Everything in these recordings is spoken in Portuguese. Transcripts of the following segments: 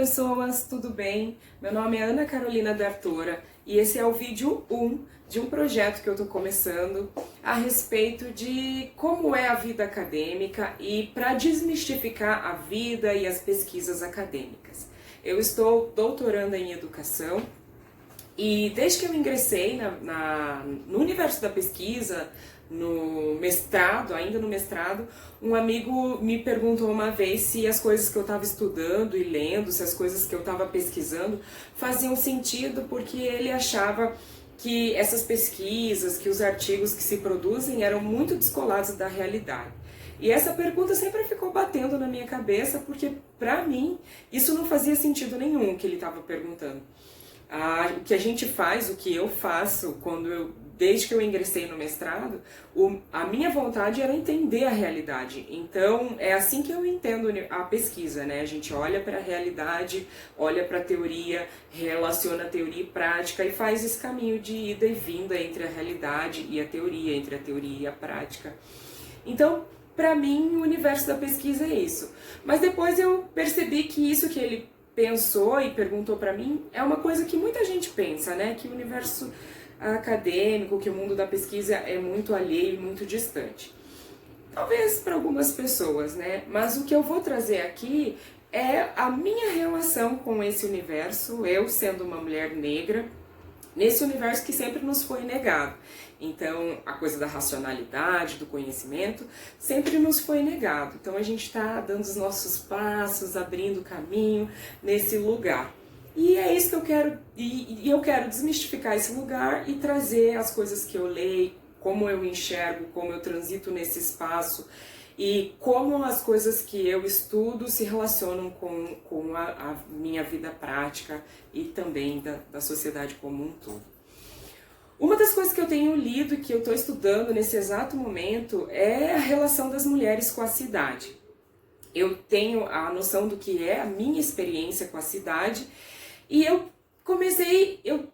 pessoas, tudo bem? Meu nome é Ana Carolina D'Artora e esse é o vídeo 1 de um projeto que eu estou começando a respeito de como é a vida acadêmica e para desmistificar a vida e as pesquisas acadêmicas. Eu estou doutoranda em educação e desde que eu ingressei no universo da pesquisa, no mestrado, ainda no mestrado, um amigo me perguntou uma vez se as coisas que eu estava estudando e lendo, se as coisas que eu estava pesquisando faziam sentido, porque ele achava que essas pesquisas, que os artigos que se produzem eram muito descolados da realidade. E essa pergunta sempre ficou batendo na minha cabeça, porque para mim isso não fazia sentido nenhum o que ele estava perguntando. O que a gente faz, o que eu faço desde que eu ingressei no mestrado, a minha vontade era entender a realidade. Então é assim que eu entendo a pesquisa, né? A gente olha para a realidade, olha para a teoria, relaciona a teoria e prática e faz esse caminho de ida e vinda entre a realidade e a teoria, entre a teoria e a prática. Então, para mim, o universo da pesquisa é isso. Mas depois eu percebi que isso que ele pensou e perguntou para mim é uma coisa que muita gente pensa, né? Que o universo acadêmico, que o mundo da pesquisa é muito alheio, muito distante. Talvez para algumas pessoas, né? Mas o que eu vou trazer aqui é a minha relação com esse universo, eu sendo uma mulher negra, nesse universo que sempre nos foi negado. Então, a coisa da racionalidade, do conhecimento, sempre nos foi negado. Então, a gente está dando os nossos passos, abrindo caminho nesse lugar. E é isso que eu quero, e eu quero desmistificar esse lugar e trazer as coisas que eu leio, como eu enxergo, como eu transito nesse espaço e como as coisas que eu estudo se relacionam com a minha vida prática e também da sociedade como um todo. Uma das coisas que eu tenho lido e que eu estou estudando nesse exato momento é a relação das mulheres com a cidade. Eu tenho a noção do que é a minha experiência com a cidade e eu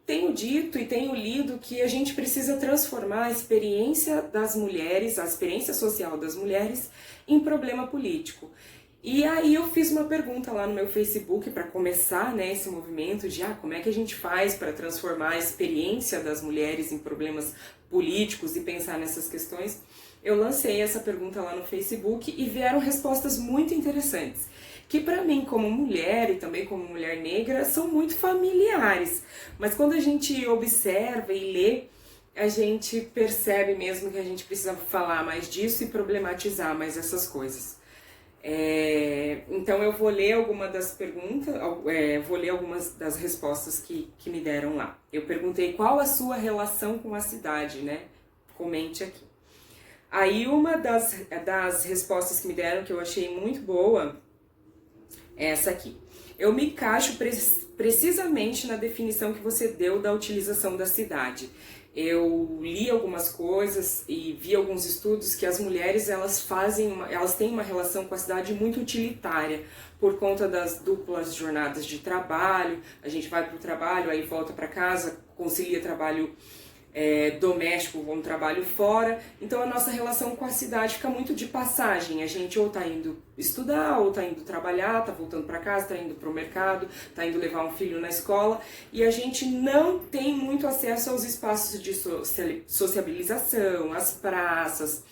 tenho dito e tenho lido que a gente precisa transformar a experiência das mulheres, a experiência social das mulheres, em problema político. E aí eu fiz uma pergunta lá no meu Facebook para começar, né, esse movimento de como é que a gente faz para transformar a experiência das mulheres em problemas políticos e pensar nessas questões. Eu lancei essa pergunta lá no Facebook e vieram respostas muito interessantes, que para mim como mulher e também como mulher negra são muito familiares, mas quando a gente observa e lê, a gente percebe mesmo que a gente precisa falar mais disso e problematizar mais essas coisas. Então eu vou ler algumas das perguntas, vou ler algumas das respostas que me deram lá. Eu perguntei qual a sua relação com a cidade, né? Comente aqui. Aí uma das respostas que me deram, que eu achei muito boa, é essa aqui. Eu me encaixo precisamente na definição que você deu da utilização da cidade. Eu li algumas coisas e vi alguns estudos que as mulheres elas têm uma relação com a cidade muito utilitária por conta das duplas jornadas de trabalho. A gente vai para o trabalho, aí volta para casa, concilia trabalho doméstico com trabalho fora, então a nossa relação com a cidade fica muito de passagem. A gente ou está indo estudar, ou está indo trabalhar, está voltando para casa, está indo para o mercado, está indo levar um filho na escola, e a gente não tem muito acesso aos espaços de sociabilização, às praças,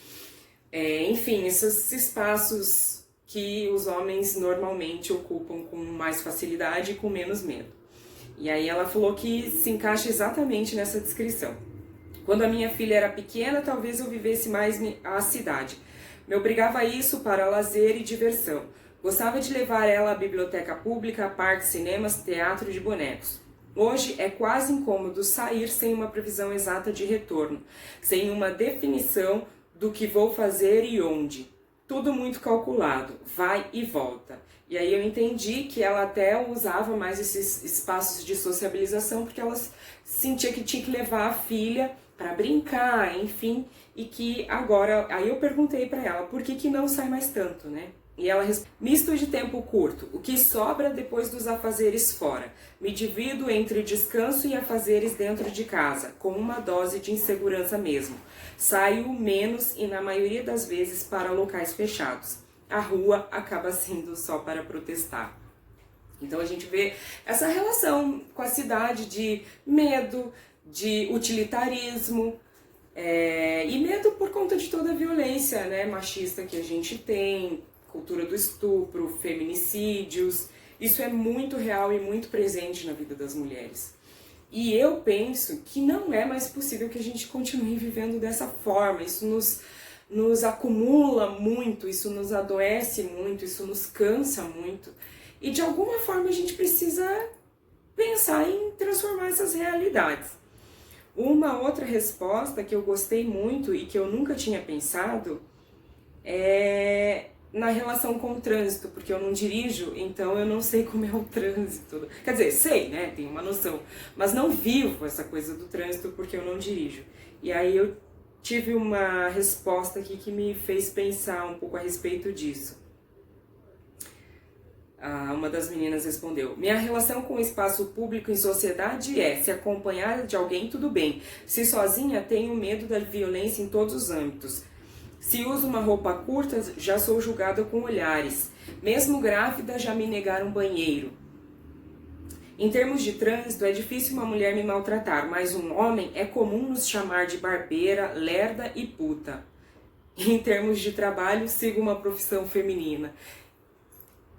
enfim, esses espaços que os homens normalmente ocupam com mais facilidade e com menos medo. E aí ela falou que se encaixa exatamente nessa descrição. Quando a minha filha era pequena, talvez eu vivesse mais a cidade. Me obrigava a isso para lazer e diversão. Gostava de levar ela à biblioteca pública, parques, cinemas, teatro de bonecos. Hoje é quase incômodo sair sem uma previsão exata de retorno, sem uma definição do que vou fazer e onde. Tudo muito calculado, vai e volta. E aí eu entendi que ela até usava mais esses espaços de sociabilização porque ela sentia que tinha que levar a filha para brincar, enfim, e que agora, aí eu perguntei para ela, por que não sai mais tanto, né? E ela respondeu, misto de tempo curto, o que sobra depois dos afazeres fora. Me divido entre descanso e afazeres dentro de casa, com uma dose de insegurança mesmo. Saio menos e na maioria das vezes para locais fechados. A rua acaba sendo só para protestar. Então a gente vê essa relação com a cidade de medo, de utilitarismo, e medo por conta de toda a violência, né, machista que a gente tem, cultura do estupro, feminicídios. Isso é muito real e muito presente na vida das mulheres. E eu penso que não é mais possível que a gente continue vivendo dessa forma. Isso nos acumula muito, isso nos adoece muito, isso nos cansa muito. E de alguma forma a gente precisa pensar em transformar essas realidades. Uma outra resposta que eu gostei muito e que eu nunca tinha pensado é na relação com o trânsito, porque eu não dirijo, então eu não sei como é o trânsito. Quer dizer, sei, né? Tenho uma noção, mas não vivo essa coisa do trânsito porque eu não dirijo. E aí eu tive uma resposta aqui que me fez pensar um pouco a respeito disso. Uma das meninas respondeu: minha relação com o espaço público em sociedade é: se acompanhada de alguém, tudo bem. Se sozinha, tenho medo da violência em todos os âmbitos. Se uso uma roupa curta, já sou julgada com olhares. Mesmo grávida, já me negaram banheiro. Em termos de trânsito, é difícil uma mulher me maltratar, mas um homem é comum nos chamar de barbeira, lerda e puta. Em termos de trabalho, sigo uma profissão feminina.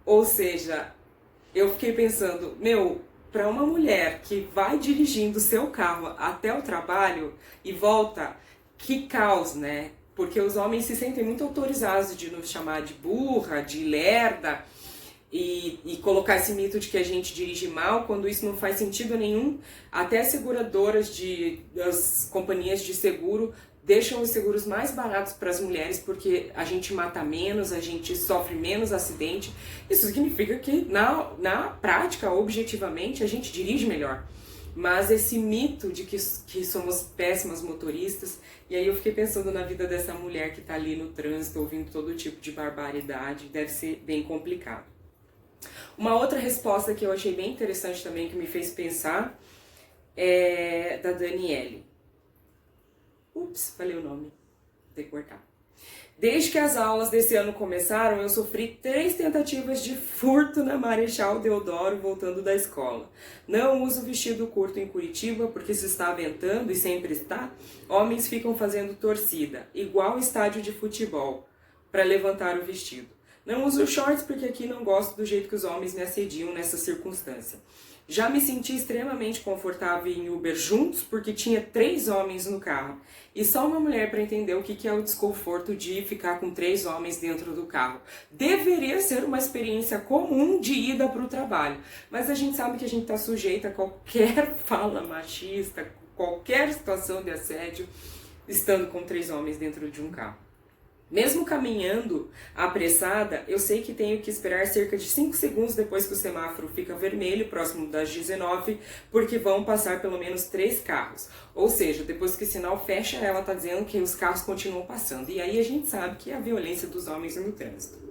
Ou seja, eu fiquei pensando, para uma mulher que vai dirigindo seu carro até o trabalho e volta, que caos, né? Porque os homens se sentem muito autorizados de nos chamar de burra, de lerda, e colocar esse mito de que a gente dirige mal, quando isso não faz sentido nenhum. Até as seguradoras das companhias de seguro deixam os seguros mais baratos para as mulheres porque a gente mata menos, a gente sofre menos acidente. Isso significa que na prática, objetivamente, a gente dirige melhor. Mas esse mito de que somos péssimas motoristas, e aí eu fiquei pensando na vida dessa mulher que está ali no trânsito, ouvindo todo tipo de barbaridade, deve ser bem complicado. Uma outra resposta que eu achei bem interessante também, que me fez pensar, é da Daniele. Ups, falei o nome, vou ter que cortar. Desde que as aulas desse ano começaram, eu sofri 3 tentativas de furto na Marechal Deodoro voltando da escola. Não uso vestido curto em Curitiba porque se está ventando e sempre está, homens ficam fazendo torcida, igual estádio de futebol, para levantar o vestido. Não uso shorts porque aqui não gosto do jeito que os homens me assediam nessa circunstância. Já me senti extremamente confortável em Uber juntos porque tinha 3 homens no carro. E só uma mulher para entender o que é o desconforto de ficar com 3 homens dentro do carro. Deveria ser uma experiência comum de ida para o trabalho. Mas a gente sabe que a gente está sujeita a qualquer fala machista, qualquer situação de assédio, estando com 3 homens dentro de um carro. Mesmo caminhando apressada, eu sei que tenho que esperar cerca de 5 segundos depois que o semáforo fica vermelho, próximo das 19, porque vão passar pelo menos 3 carros. Ou seja, depois que o sinal fecha, ela está dizendo que os carros continuam passando. E aí a gente sabe que é a violência dos homens no trânsito.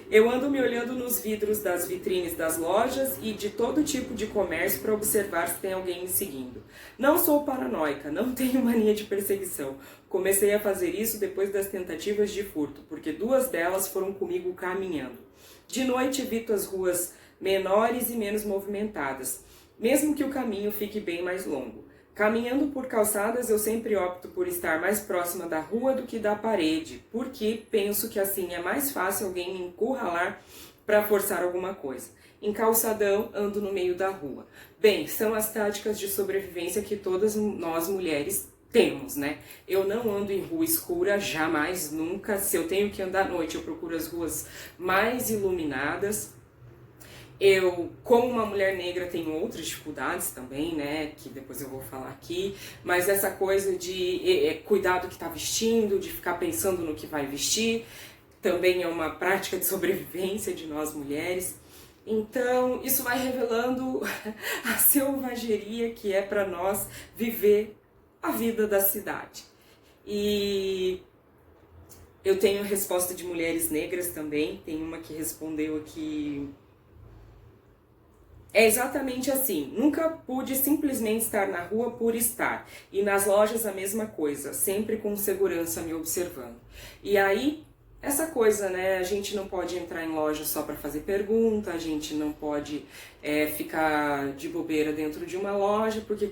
Eu ando me olhando nos vidros das vitrines das lojas e de todo tipo de comércio para observar se tem alguém me seguindo. Não sou paranoica, não tenho mania de perseguição. Comecei a fazer isso depois das tentativas de furto, porque 2 delas foram comigo caminhando. De noite evito as ruas menores e menos movimentadas, mesmo que o caminho fique bem mais longo. Caminhando por calçadas, eu sempre opto por estar mais próxima da rua do que da parede, porque penso que assim é mais fácil alguém me encurralar para forçar alguma coisa. Em calçadão, ando no meio da rua. Bem, são as táticas de sobrevivência que todas nós mulheres temos, né? Eu não ando em rua escura, jamais, nunca. Se eu tenho que andar à noite, eu procuro as ruas mais iluminadas. Eu, como uma mulher negra, tenho outras dificuldades também, né, que depois eu vou falar aqui, mas essa coisa de cuidar do que está vestindo, de ficar pensando no que vai vestir, também é uma prática de sobrevivência de nós mulheres. Então, isso vai revelando a selvageria que é para nós viver a vida da cidade. E eu tenho resposta de mulheres negras também, tem uma que respondeu aqui... É exatamente assim, nunca pude simplesmente estar na rua por estar, e nas lojas a mesma coisa, sempre com segurança me observando. E aí, essa coisa, né? A gente não pode entrar em loja só para fazer pergunta, a gente não pode ficar de bobeira dentro de uma loja, porque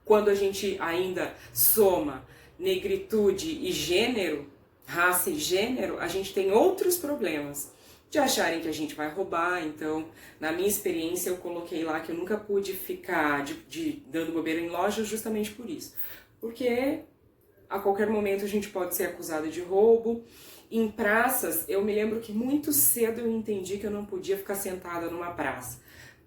quando a gente ainda soma negritude e gênero, raça e gênero, a gente tem outros problemas de acharem que a gente vai roubar. Então, na minha experiência, eu coloquei lá que eu nunca pude ficar dando bobeira em loja justamente por isso. Porque a qualquer momento a gente pode ser acusado de roubo. Em praças, eu me lembro que muito cedo eu entendi que eu não podia ficar sentada numa praça.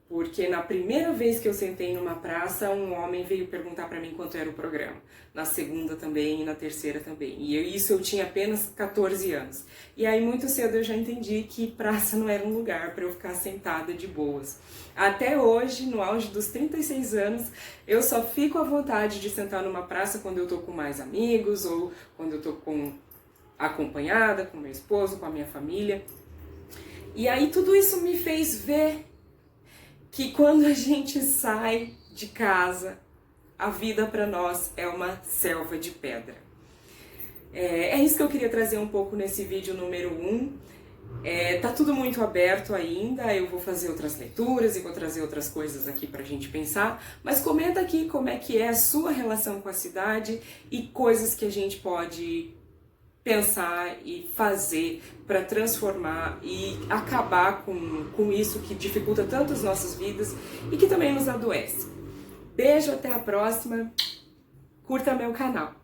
Porque na primeira vez que eu sentei numa praça, um homem veio perguntar para mim quanto era o programa. Na segunda também e na terceira também. E isso eu tinha apenas 14 anos. E aí muito cedo eu já entendi que praça não era um lugar para eu ficar sentada de boas. Até hoje, no auge dos 36 anos, eu só fico à vontade de sentar numa praça quando eu tô com mais amigos ou quando eu tô acompanhada, com meu esposo, com a minha família. E aí tudo isso me fez ver que quando a gente sai de casa, a vida para nós é uma selva de pedra. É isso que eu queria trazer um pouco nesse vídeo número 1. Tá tudo muito aberto ainda, eu vou fazer outras leituras e vou trazer outras coisas aqui pra gente pensar, mas comenta aqui como é que é a sua relação com a cidade e coisas que a gente pode pensar e fazer para transformar e acabar com isso que dificulta tanto as nossas vidas e que também nos adoece. Beijo, até a próxima, curta meu canal.